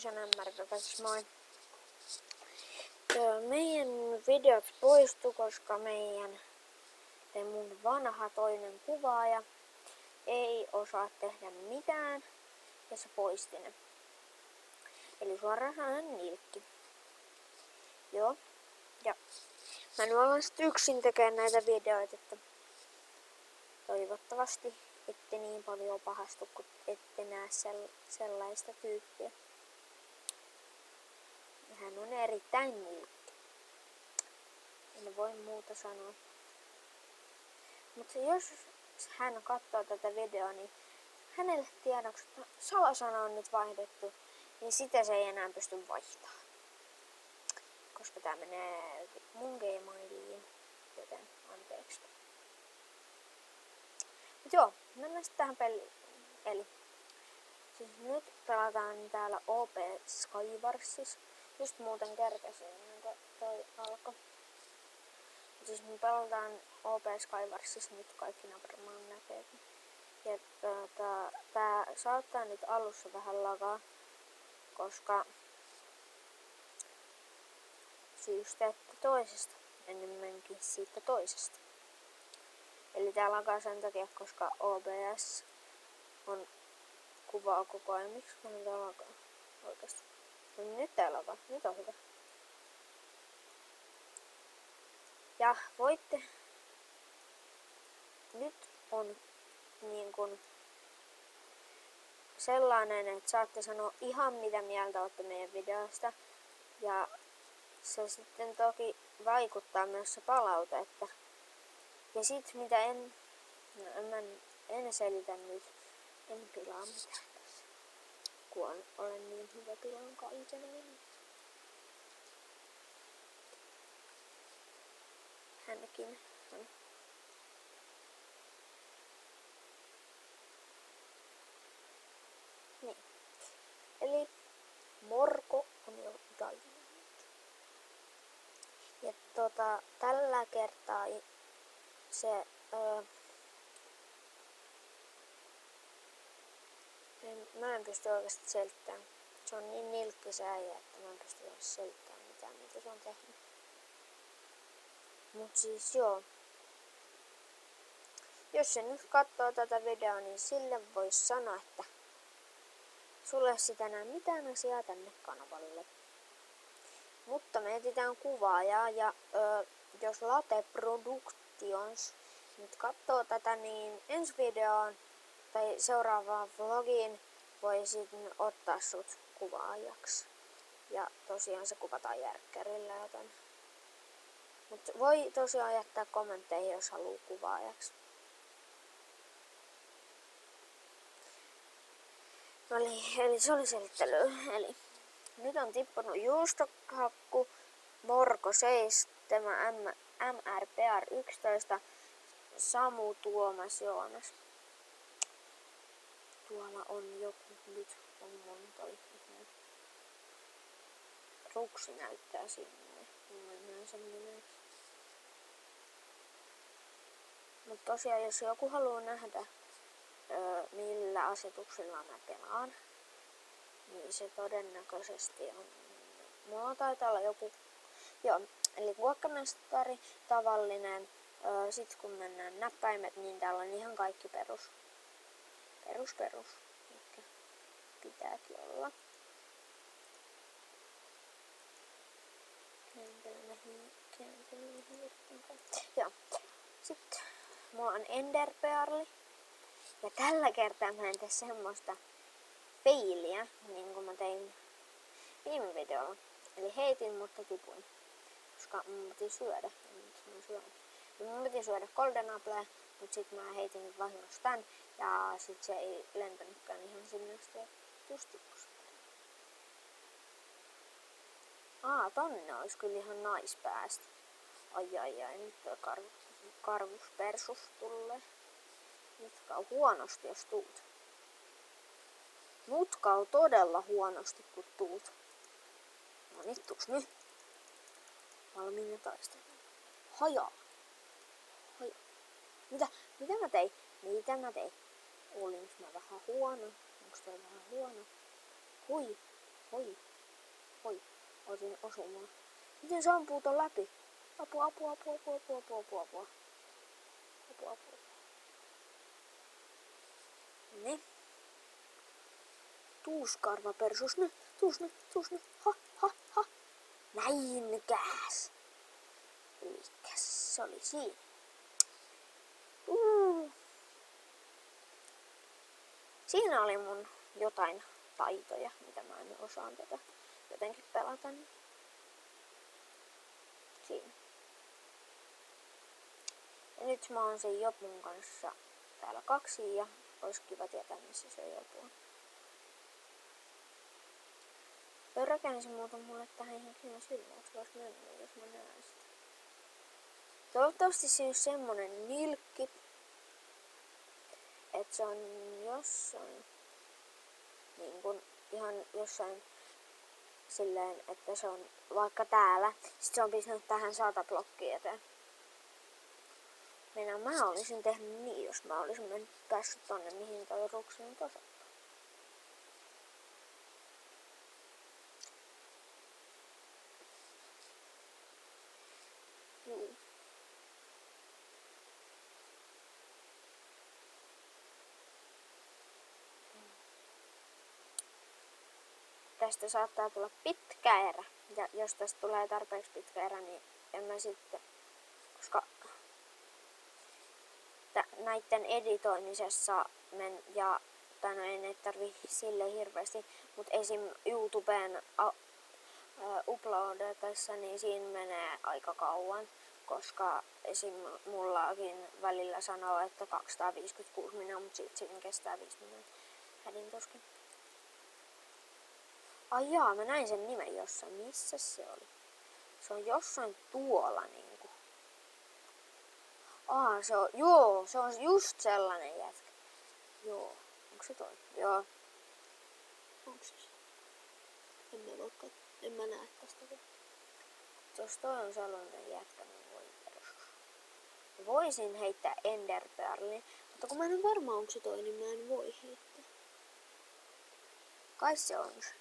Sinisen ämmäri tässä moi. Meidän videot poistu, koska mun vanha toinen kuvaaja ei osaa tehdä mitään ja se poisti ne. Eli suoraan sanoen nilkki. Joo. Ja mä nyt olen sit yksin tekemään näitä videoita, että toivottavasti ette niin paljon pahastu, kun ette näe sellaista tyyppiä. Ja hän on erittäin nilkki. En voi muuta sanoa. Mutta jos hän katsoo tätä videoa, niin hänelle tiedoksi, että salasana on nyt vaihdettu, niin sitä se ei enää pysty vaihtamaan. Koska tää menee mun Gmailiin, joten anteeksi. Mut joo, mennään sitten tähän peliin. Eli siis nyt pelataan täällä OP Skywarsissa. Just muuten kerkesin, kun toi alkoi. Siis me pelataan OP Skywarsissa, nyt kaikki varmaan näkee. Ja tää saattaa nyt alussa vähän lagaa, koska syystä että toisesta, enemmänkin siitä toisesta. Eli tää lagaa sen takia, koska OBS on kuvaa koko ajan. Miksi kun tää lagaa oikeesti? No nyt tää lagaa, nyt on hyvä. Ja voitte, nyt on niin kun sellainen, että saatte sanoa ihan mitä mieltä olette meidän videosta. Ja se sitten toki vaikuttaa myös se palaute, että ja sit mitä en selitä nyt, en pilaa mitään tässä, kun olen niin hyvä pilaan kaiken. Hänkin on. Niin. Eli Morko on jo Diamond. Ja tällä kertaa se mä en pysty oikeasti selittämään. Se on niin nilkki se äijä, että mä en pysty selittämään mitään, mitä se on tehnyt. Mut siis joo. Jos se nyt katsoo tätä videoa, niin sille vois sanoa, että sulle sitä enää mitään asiaa tänne kanavalle. Mutta me etsitään kuvaajaa ja jos Late Productions nyt katsoo tätä, niin ensi videoon tai seuraavaan vlogiin voi sitten ottaa sut kuvaajaksi. Ja tosiaan se kuvataan järkkärillä, joten. Mutta voi tosiaan jättää kommentteihin, jos haluaa kuvaajaksi. Eli se oli selittely. Eli nyt on tippunut juustokakku, Morko 7, MRPR 11, Samu, Tuomas, Joonas. Tuolla on joku, nyt on mun toi ihme. Ruksi näyttää sinne. Mennään sen nimeksi. Mutta tosiaan, jos joku haluaa nähdä, millä asetuksilla mä pelaan, niin se todennäköisesti on. Mulla taitaa olla joku, joo, eli kuokkamestari, tavallinen, sit kun mennään näppäimet, niin täällä on ihan kaikki perus, mitkä pitääkin olla. Joo, sitten mulla on Enderpearli. Ja tällä kertaa mä en tee semmoista feiliä, niin kuin mä tein viime videolla. Eli heitin, mutta tipuin. Koska mun piti syödä. Mun piti syödä Golden Apple, mutta sit mä heitin vahingossa tän. Ja sit se ei lentänytkään ihan sinne sitten just tipusta. Tonne olisi kyllä ihan nais päästä. Ai, nyt karvuspersus tulee. Mutkau huonosti, jos tuut. Mutkau todella huonosti, kun tuut. No nyt tuks nyt. Valmiina taistelemaan. Haja. Mitä mä tein? Olinko mä vähän huono? Onks toi vähän huono? Hui. Hoi. Hoi. Otin osumaan. Miten se ampuu ton läpi? Apua. Ne. Tuuskarva persus ne. Tuus ne. Ha. Näinkääs. Elikkäs se oli siinä. Siinä oli mun jotain taitoja, mitä mä en osaan tätä jotenkin pelata. Siinä. Ja nyt mä oon sen Jopun kanssa täällä 2 ja olisi kiva tietää, missä se Jopu on. Toi rakensi muuten mulle tähän ihan kiva silmäksi, vois mennä, jos mä näen sitä. Toivottavasti se on semmonen nilkki, että se on jossain, niin kun ihan jossain silleen, että se on vaikka täällä. Sitten se on pistänyt tähän 100 blokkia eteen. Mä olisin tehnyt niin, jos mä olisin päässyt tonne, mihin toi ruksi nyt osoittaa. Juu. Tästä saattaa tulla pitkä erä. Ja jos tästä tulee tarpeeksi pitkä erä, niin en mä sitten, koska näitten editoimisessa ei tarvi sille hirveästi, mutta esim. YouTubeen uploadatessa, niin siinä menee aika kauan, koska esim. Mullakin välillä sanoo, että 256 minuuttia, mutta sitten siinä kestää 5 minuuttia. Hädin tuskin. Ai jaa, mä näin sen nimen jossain. Missä se oli? Se on jossain tuolla niinku. Se on just sellainen jätkä. Joo. Onko se toi? Joo. Onko se? En mä näe tästä. Jos toi on sellainen jätkä, niin voi perustus. Voisin heittää Enderpearlin, mutta kun mä en ole varma onko se toi, niin mä en voi heittää. Kai se on se.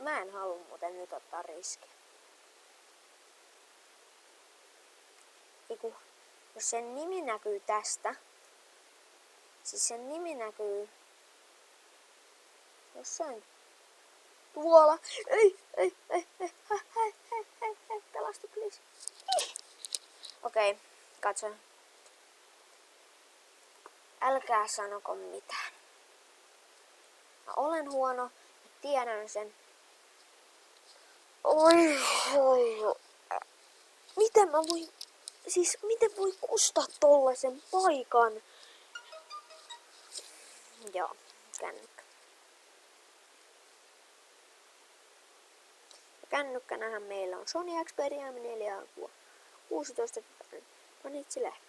Mä en halua muuten nyt ottaa riskiä. Jos sen nimi näkyy tästä, siis sen nimi näkyy jossain tuolla. Ei, pelastu please. Okei, katso. Älkää sanoko mitään. Mä olen huono, mä tiedän sen. Oi. Miten voi kustaa tollasen paikan? Joo, kännykkä. Kännykkänähän meillä on Sony Xperia 4 16 panitsi lähtö.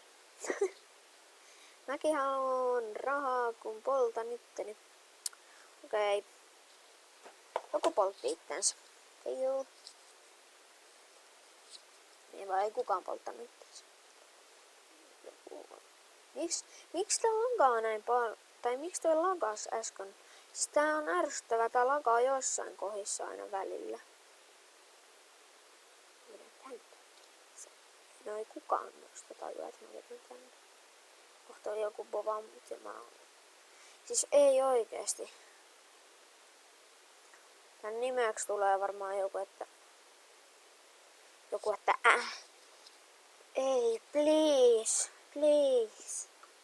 Mäkin haluan rahaa, kun poltan itteni. Okei. Joku poltti itsensä. Ei oo. Ei vaan ei kukaan polttanut itsensä. Miksi tää lagaa näin paljon? Tai miksi toi lagas äsken? Siis tää on ärsyttävää, tää lagaa jossain kohdissa aina välillä. No ei kukaan muista tajua, että mä vedän tänne. Kohta on joku bova, mutta mä oon. Siis ei oikeesti. Tän nimeksi tulee varmaan joku, että ei, please.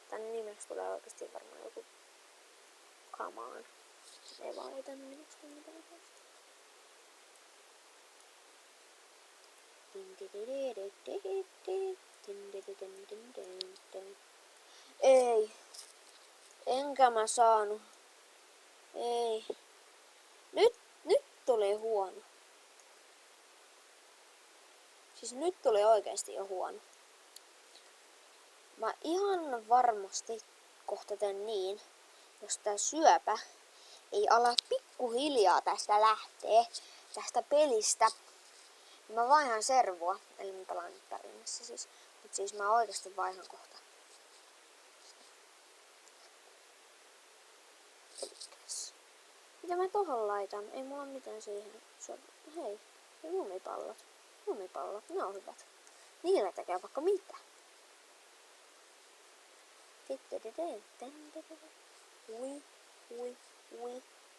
Tän nimeksi tulee oikeesti varmaan joku come on. Ei vaan ei tän nimeksi mitään oikeesti. Ei. Enkä mä saanut. Ei. Nyt tuli huono. Siis nyt tuli oikeesti jo huono. Mä ihan varmasti kohta teen niin, jos tää syöpä ei ala pikkuhiljaa tästä lähtee, tästä pelistä. Mä vaihan servua, eli mä pelaan nyt tarinassa siis. Mut siis mä oikeesti vaihan kohta. Elikkäs. Mitä mä tohon laitan? Ei mulla mitään siihen. Hei, lumipallot. Lumipallot, ne on hyvät. Niillä tekee vaikka mitä.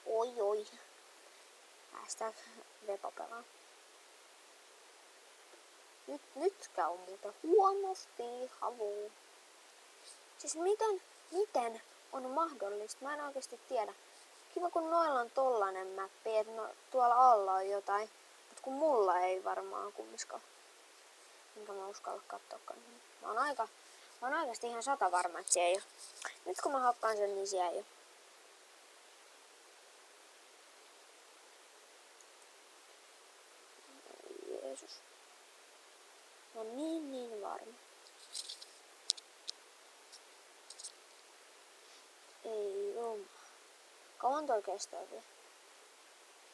Oi. Hashtag Vepo-pelaa. Nyt käy muuten huonosti havuu. Siis miten on mahdollista? Mä en oikeesti tiedä. Kiva kun noilla on tollanen mäppi, että no, tuolla alla on jotain. Mut kun mulla ei varmaan kummiskaan. Enkä mä uskalla katsoakaan. Mä oon oikeesti ihan 100 varma, että siellä ei oo. Nyt kun mä hakkaan sen, niin siellä ei oo. Jeesus. Mä oon niin varma. Ei oo. Kauan toi kestää vielä?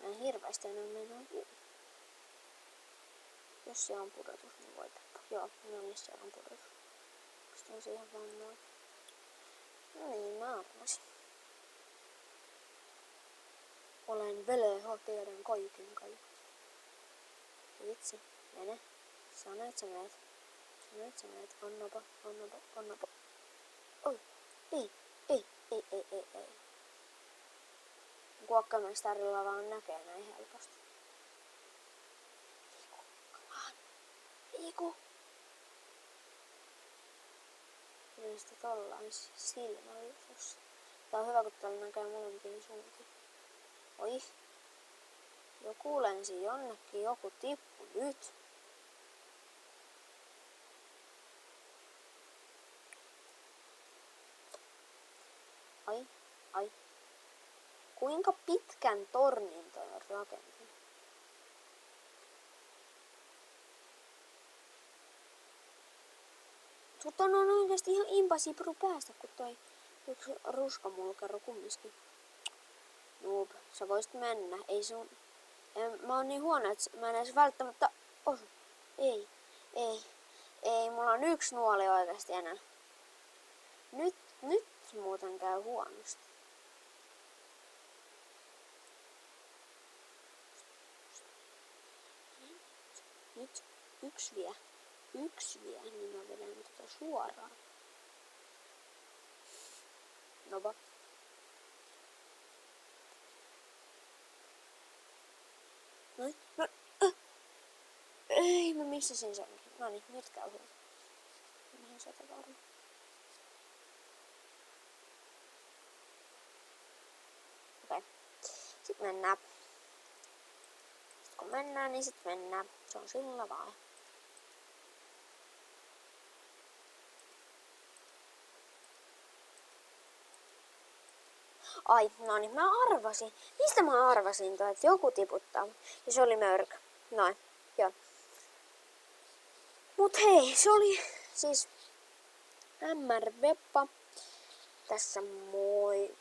Mä en hirveästi enää mennä. Jos siellä on pudotus, niin voi tapaa. Joo, no niin siellä on pudotus. Pistän siihen vaan noin. No niin, mä arvasin. Olen veleho, tiedän kaiken. Vitsi, mene. Sanoit sä meet. Annapa. Oi, ei. Kuokkamestarilla vaan näkee näin helposti. Liiku. Kyllä sitä tollain silmällä. Tää on hyvä, kun täällä näkee molempiin suuntiin. Oi. Joku lensi jonnekin, joku tippu nyt. Ai. Kuinka pitkän tornin toi on rakentanut? Mutta on oikeesti ihan impossible päästä, kun toi yksi ruskamulkero kumminkin. Noob, sä voisit mennä. Ei sun... Mä oon niin huono, että mä en edes välttämättä osu. Ei, mulla on yksi nuoli oikeesti enää. Nyt muuten käy huonosti. Nyt yksi vie, niin mä vedän tätä suoraan. Nova. Noin. Ei, mä missasin senkin. Noniin, nyt käy hyvin. Ihan 100 varma. Okei. Sitten mennään. Sitten kun mennään, niin sitten mennään. Se on sillä vaan. Ai, no niin, mä arvasin. Mistä mä arvasin toi, että joku tiputtaa? Ja se oli mörkö. Noin, joo. Mut hei, se oli siis MR Veppa. Tässä moi.